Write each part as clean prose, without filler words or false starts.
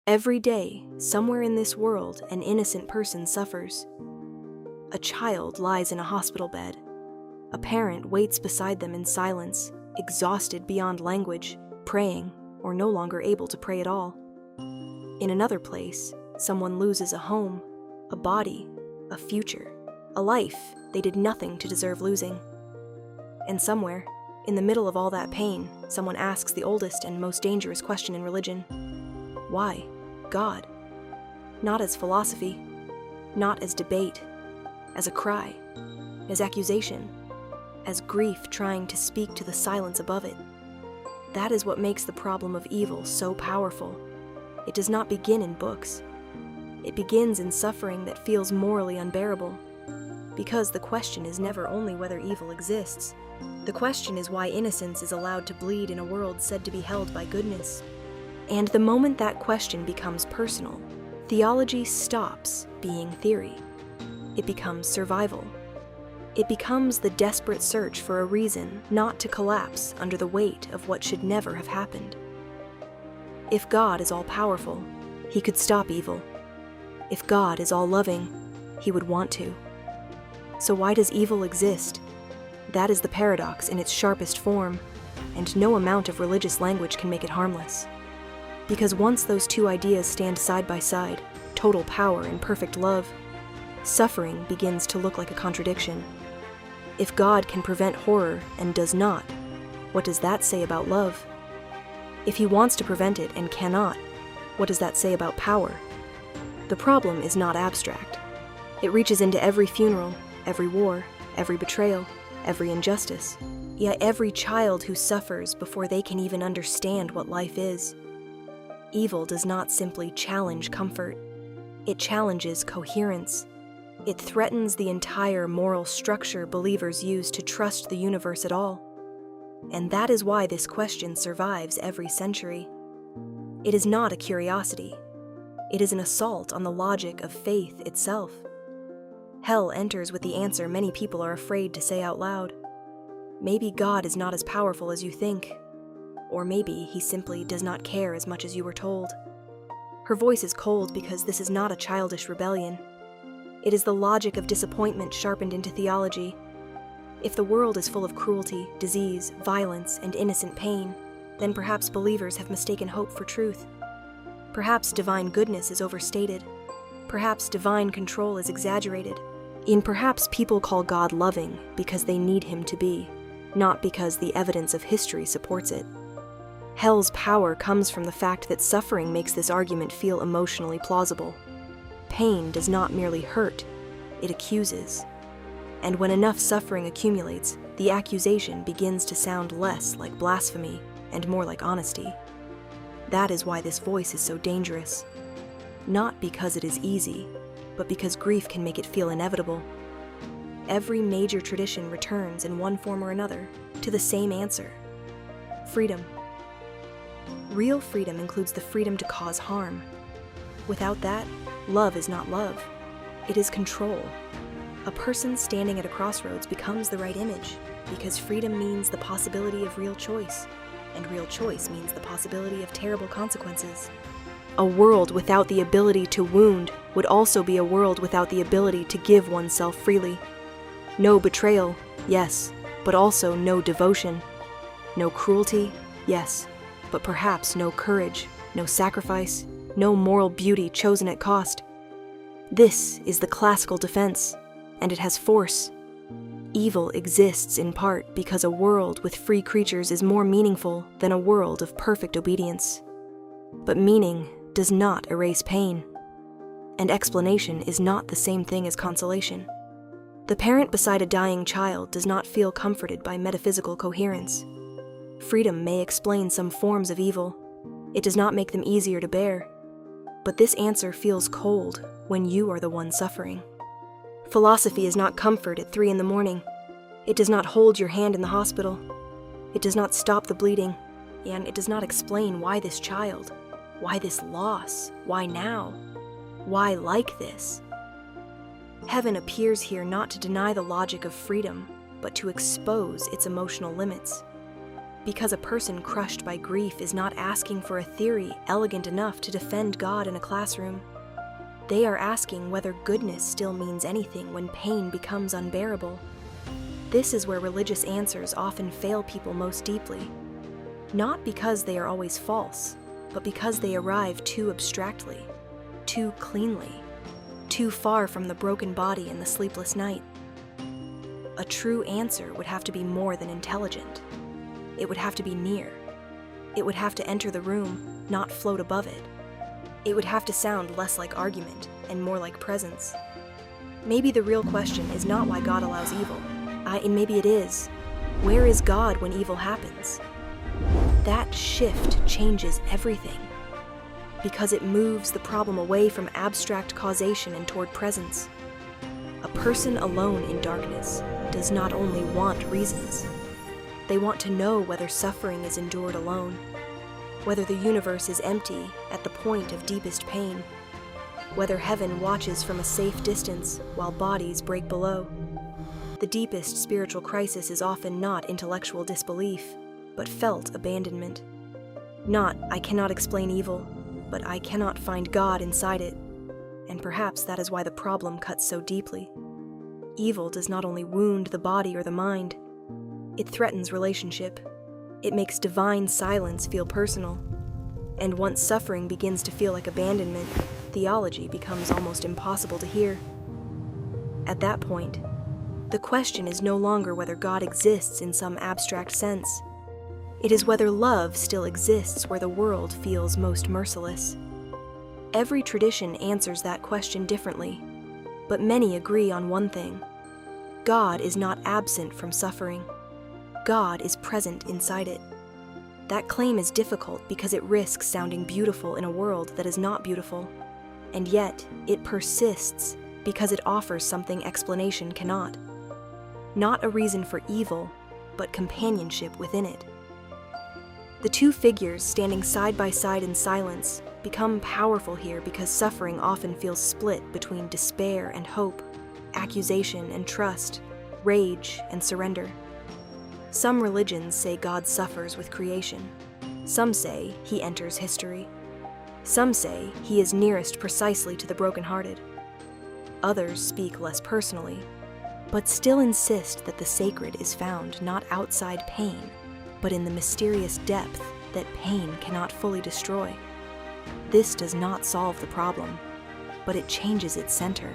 Every day, somewhere in this world, an innocent person suffers. A child lies in a hospital bed. A parent waits beside them in silence, exhausted beyond language, praying, or no longer able to pray at all. In another place, someone loses a home, a body, a future, a life they did nothing to deserve losing. And somewhere, in the middle of all that pain, someone asks the oldest and most dangerous question in religion: why God? Not as philosophy, not as debate, as a cry, as accusation, as grief trying to speak to the silence above it. That is what makes the problem of evil so powerful. It does not begin in books. It begins in suffering that feels morally unbearable. Because the question is never only whether evil exists. The question is why innocence is allowed to bleed in a world said to be held by goodness. And the moment that question becomes personal, theology stops being theory. It becomes survival. It becomes the desperate search for a reason not to collapse under the weight of what should never have happened. If God is all-powerful, he could stop evil. If God is all-loving, he would want to. So why does evil exist? That is the paradox in its sharpest form, and no amount of religious language can make it harmless. Because once those two ideas stand side by side, total power and perfect love, suffering begins to look like a contradiction. If God can prevent horror and does not, what does that say about love? If he wants to prevent it and cannot, what does that say about power? The problem is not abstract. It reaches into every funeral, every war, every betrayal, every injustice, yet every child who suffers before they can even understand what life is. Evil does not simply challenge comfort. It challenges coherence. It threatens the entire moral structure believers use to trust the universe at all. And that is why this question survives every century. It is not a curiosity. It is an assault on the logic of faith itself. Hell enters with the answer many people are afraid to say out loud. Maybe God is not as powerful as you think. Or maybe he simply does not care as much as you were told. Her voice is cold because this is not a childish rebellion. It is the logic of disappointment sharpened into theology. If the world is full of cruelty, disease, violence, and innocent pain, then perhaps believers have mistaken hope for truth. Perhaps divine goodness is overstated. Perhaps divine control is exaggerated. And perhaps people call God loving because they need him to be, not because the evidence of history supports it. Hell's power comes from the fact that suffering makes this argument feel emotionally plausible. Pain does not merely hurt, it accuses. And when enough suffering accumulates, the accusation begins to sound less like blasphemy and more like honesty. That is why this voice is so dangerous. Not because it is easy, but because grief can make it feel inevitable. Every major tradition returns in one form or another to the same answer: freedom. Real freedom includes the freedom to cause harm. Without that, love is not love. It is control. A person standing at a crossroads becomes the right image because freedom means the possibility of real choice, and real choice means the possibility of terrible consequences. A world without the ability to wound would also be a world without the ability to give oneself freely. No betrayal, yes, but also no devotion. No cruelty, yes, but perhaps no courage, no sacrifice, no moral beauty chosen at cost. This is the classical defense, and it has force. Evil exists in part because a world with free creatures is more meaningful than a world of perfect obedience. But meaning does not erase pain, and explanation is not the same thing as consolation. The parent beside a dying child does not feel comforted by metaphysical coherence. Freedom may explain some forms of evil. It does not make them easier to bear. But this answer feels cold when you are the one suffering. Philosophy is not comfort at 3 a.m. It does not hold your hand in the hospital. It does not stop the bleeding, and it does not explain why this child, why this loss, why now, why like this. Heaven appears here not to deny the logic of freedom, but to expose its emotional limits. Because a person crushed by grief is not asking for a theory elegant enough to defend God in a classroom. They are asking whether goodness still means anything when pain becomes unbearable. This is where religious answers often fail people most deeply. Not because they are always false, but because they arrive too abstractly, too cleanly, too far from the broken body and the sleepless night. A true answer would have to be more than intelligent. It would have to be near. It would have to enter the room, not float above it. It would have to sound less like argument and more like presence. Maybe the real question is not why God allows evil. And maybe it is, where is God when evil happens? That shift changes everything, because it moves the problem away from abstract causation and toward presence. A person alone in darkness does not only want reasons. They want to know whether suffering is endured alone, whether the universe is empty at the point of deepest pain, whether heaven watches from a safe distance while bodies break below. The deepest spiritual crisis is often not intellectual disbelief, but felt abandonment. Not, I cannot explain evil, but I cannot find God inside it. And perhaps that is why the problem cuts so deeply. Evil does not only wound the body or the mind, it threatens relationship. It makes divine silence feel personal. And once suffering begins to feel like abandonment, theology becomes almost impossible to hear. At that point, the question is no longer whether God exists in some abstract sense. It is whether love still exists where the world feels most merciless. Every tradition answers that question differently, but many agree on one thing. God is not absent from suffering. God is present inside it. That claim is difficult because it risks sounding beautiful in a world that is not beautiful, and yet it persists because it offers something explanation cannot. Not a reason for evil, but companionship within it. The two figures standing side by side in silence become powerful here because suffering often feels split between despair and hope, accusation and trust, rage and surrender. Some religions say God suffers with creation. Some say he enters history. Some say he is nearest precisely to the brokenhearted. Others speak less personally, but still insist that the sacred is found not outside pain, but in the mysterious depth that pain cannot fully destroy. This does not solve the problem, but it changes its center.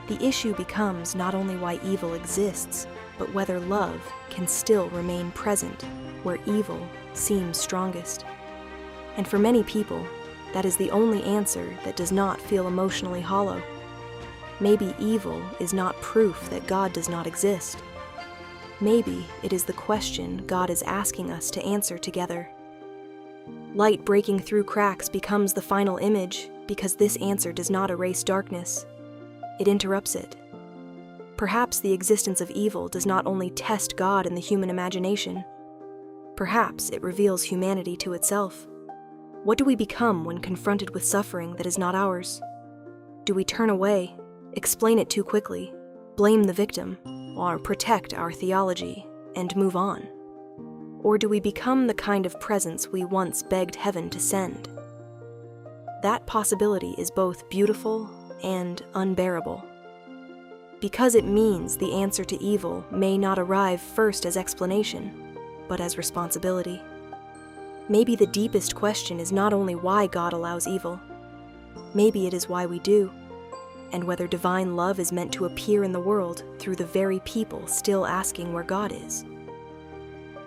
The issue becomes not only why evil exists, but whether love can still remain present where evil seems strongest. And for many people, that is the only answer that does not feel emotionally hollow. Maybe evil is not proof that God does not exist. Maybe it is the question God is asking us to answer together. Light breaking through cracks becomes the final image because this answer does not erase darkness. It interrupts it. Perhaps the existence of evil does not only test God in the human imagination. Perhaps it reveals humanity to itself. What do we become when confronted with suffering that is not ours? Do we turn away, explain it too quickly, blame the victim, or protect our theology and move on? Or do we become the kind of presence we once begged heaven to send? That possibility is both beautiful and unbearable, because it means the answer to evil may not arrive first as explanation, but as responsibility. Maybe the deepest question is not only why God allows evil, maybe it is why we do, and whether divine love is meant to appear in the world through the very people still asking where God is.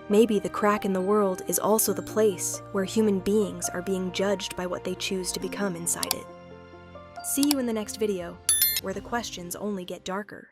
Maybe the crack in the world is also the place where human beings are being judged by what they choose to become inside it. See you in the next video, where the questions only get darker.